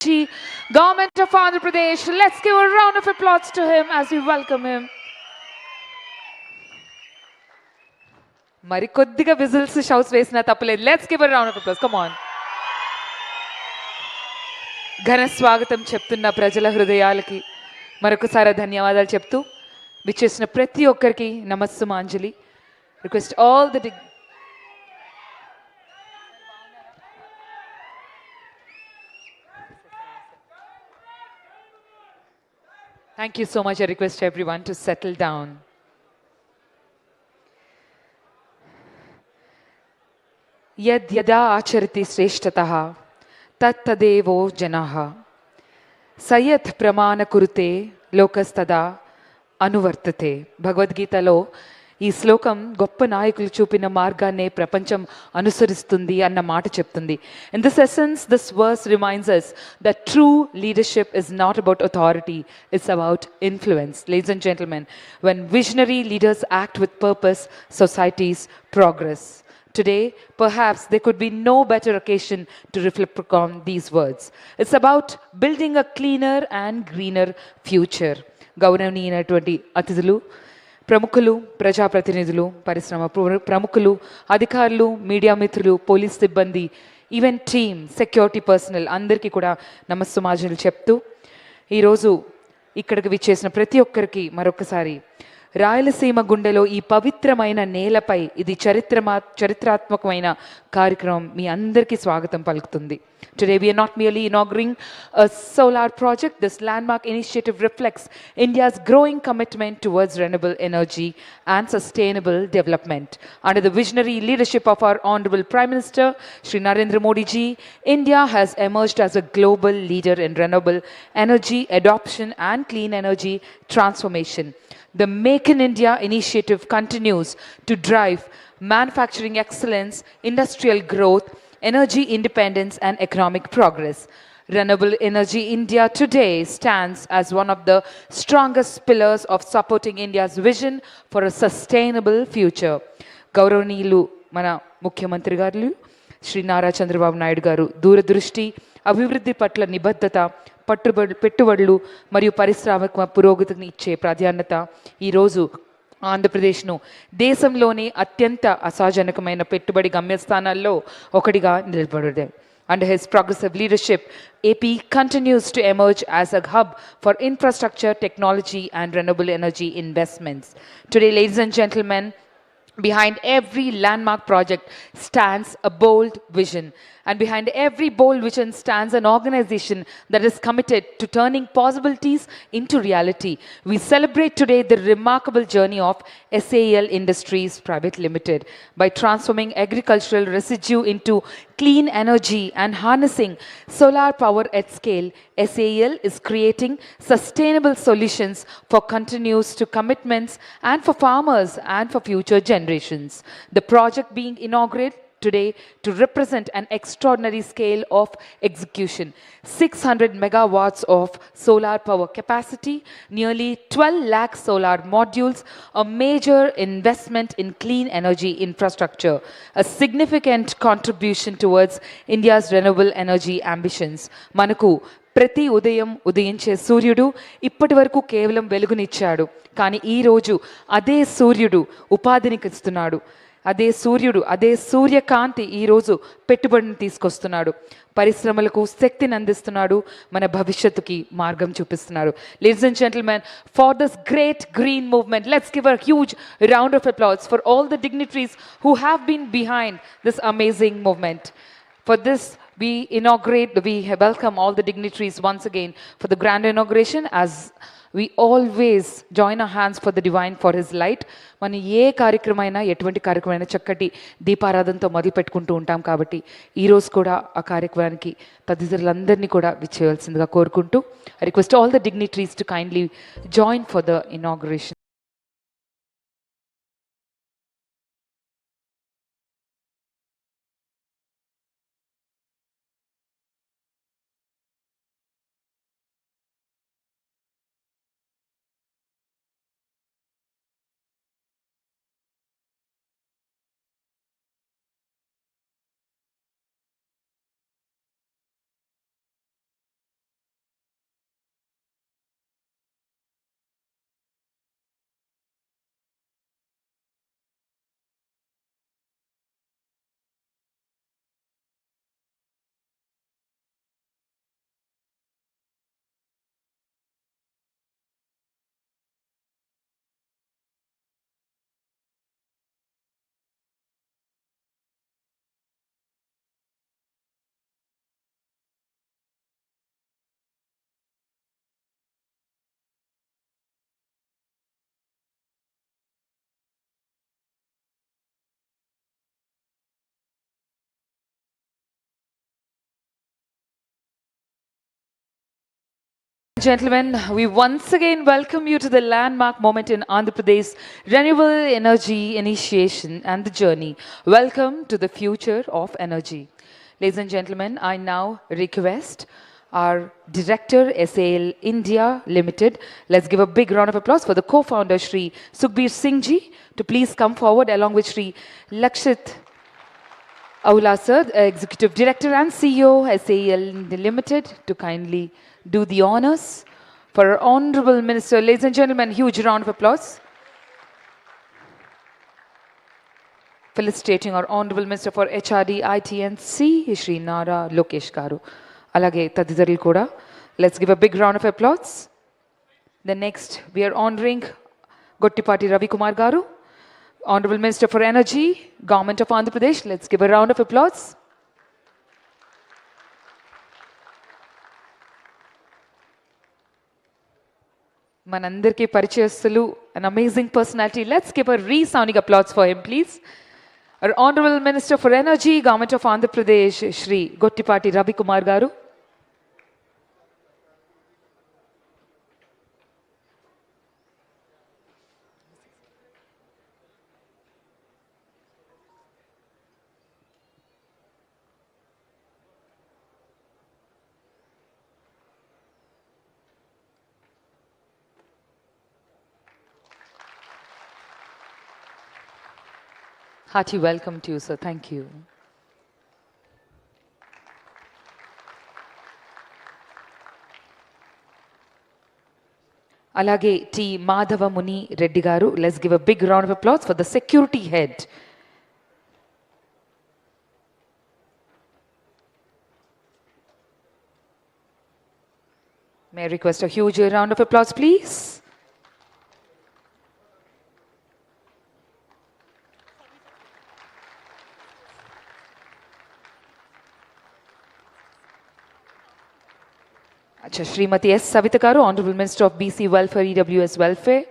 Government of Andhra Pradesh. Let's give a round of applause to him as we welcome him. మరి కొద్దిగా whistles shouts వేసినా తప్పలేదు. Let's give a round of applause. Come on. ఘన స్వాగతం చెప్తున్న ప్రజల హృదయాలకి మరొకసారి ధన్యవాదాలు చెప్తూ విచ్చేసిన ప్రతి ఒక్కరికి నమస్సుమాంజలి. Request all the Thank you so much. I request everyone to settle down. Yad yada acharati shreshtatah tat tadevo janaha sayat pramana kurute lokastada అనువర్తతే. భగవద్గీతలో ఈ శ్లోకం గొప్ప నాయకులు చూపిన మార్గాన్నే ప్రపంచం అనుసరిస్తుంది అన్న మాట చెప్తుంది. In this essence this verse reminds us that true leadership is not about authority, it's about influence. Ladies and gentlemen, when visionary leaders act with purpose, societies progress. Today, perhaps there could be no better occasion to reflect upon these words. It's about building a cleaner and greener future. గౌరవనీయులైనటువంటి అతిథులు, ప్రముఖులు, ప్రజాప్రతినిధులు, పరిశ్రమ ప్రముఖులు, అధికారులు, media మిత్రులు, police సిబ్బంది, event team, security personal అందరికీ కూడా నమస్సుమాంజలు చెప్తూ ఈరోజు ఇక్కడికి విచ్చేసిన ప్రతి ఒక్కరికి మరొకసారి రాయలసీమ గుండెలో ఈ పవిత్రమైన నేలపై ఇది చరిత్రాత్మకమైన కార్యక్రమం మీ అందరికీ స్వాగతం పలుకుతుంది. Today we are not merely inaugurating a solar project. This landmark initiative reflects India's growing commitment towards renewable energy and sustainable development. Under the visionary leadership of our Honorable Prime Minister, Shri Narendra Modi ji, India has emerged as a global leader in renewable energy adoption and clean energy transformation. The Make in India initiative continues to drive manufacturing excellence, industrial growth, energy independence and economic progress. Renewable Energy India today stands as one of the strongest pillars of supporting India's vision for a sustainable future. గౌరవనీయులు మన ముఖ్యమంత్రి గారు శ్రీ నారా చంద్రబాబు నాయుడు గారు దూరదృష్టి, అభివృద్ధి పట్ల నిబద్ధత, పెట్టుబడులు మరియు పారిశ్రామిక పురోగతిని ఇచ్చే ప్రాధాన్యత ఈరోజు ఆంధ్రప్రదేశ్ను దేశంలోనే అత్యంత అసాజనకమైన పెట్టుబడి గమ్యస్థానాల్లో ఒకటిగా నిలబడింది. Under his progressive leadership, AP continues to emerge as a hub for infrastructure, technology and renewable energy investments. Today, ladies and gentlemen, behind every landmark project stands a bold vision. And behind every bold vision stands an organization that is committed to turning possibilities into reality. We celebrate today the remarkable journey of SAL Industries Private Limited. By transforming agricultural residue into clean energy and harnessing solar power at scale, SAL is creating sustainable solutions for continuous to commitments and for farmers and for future generations. The project being inaugurated today to represent an extraordinary scale of execution. 600 megawatts of solar power capacity, nearly 12 lakh solar modules, a major investment in clean energy infrastructure, a significant contribution towards India's renewable energy ambitions. Manaku ప్రతి ఉదయం ఉదయించే సూర్యుడు ఇప్పటి వరకు కేవలం వెలుగునిచ్చాడు, కానీ ఈరోజు అదే సూర్యుడు ఉపాధినికిస్తున్నాడు. అదే సూర్యుడు, అదే సూర్యకాంతి ఈరోజు పెట్టుబడిని తీసుకొస్తున్నాడు, పరిశ్రమలకు శక్తిని అందిస్తున్నాడు, మన భవిష్యత్తుకి మార్గం చూపిస్తున్నాడు. Ladies and gentlemen, for this great green movement, let's give a huge round of applause for all the dignitaries who have been behind this amazing movement. For this, we welcome all the dignitaries once again for the grand inauguration as we always join our hands for the divine for his light. మనం ఏ కార్యక్రమైనా ఎటువంటి కార్యక్రమైనా చక్కటి దీపారాధనతో మొదలు పెట్టుకుంటూ ఉంటాం కాబట్టి ఈరోజు కూడా ఆ కార్యక్రమానికి తదితరులందరినీ కూడా విచ్చేయవలసిందిగా కోరుకుంటూ I request all the dignitaries to kindly join for the inauguration. Gentlemen, we once again welcome you to the landmark moment in Andhra Pradesh Renewable Energy Initiation and the journey. Welcome to the future of energy. Ladies and gentlemen, I now request our Director, SAL India Limited. Let's give a big round of applause for the co-founder, Shri Sukhbir Singh Ji, to please come forward along with Shri Lakshit Aula sir, Executive Director and CEO, SAL India Limited, to kindly do the honors for our Honorable Minister. Ladies and gentlemen, huge round of applause. Felicitating our Honorable Minister for HRD, IT and C, Shri Nara Lokesh Garu. Alage Tadidaril Koda. Let's give a big round of applause. The next, we are honoring Gottipati Ravi Kumar Garu, Honorable Minister for Energy, Government of Andhra Pradesh. Let's give a round of applause. Manandarki Parichayastulu, an amazing personality. Let's give a resounding applause for him, please. Our Honorable Minister for Energy, Government of Andhra Pradesh, Shri Gottipati Ravi Kumar Garu. Hearty welcome to you, sir. Thank you. Alage T. Madhava Muni Reddy Garu. Let's give a big round of applause for the security head. May I request a huge round of applause, please? Acha, Srimati S. Savita Garu, Honorable Minister of BC Welfare, EWS Welfare.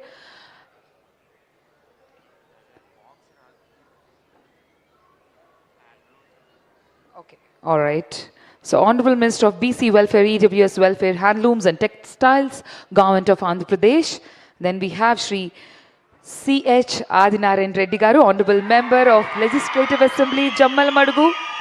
Okay, all right. So, Honorable Minister of BC Welfare, EWS Welfare, Handlooms and Textiles, Government of Andhra Pradesh. Then we have Shri C.H. Adinarayan Reddy Garu, Honorable Member of Legislative Assembly, Jammal Madugu.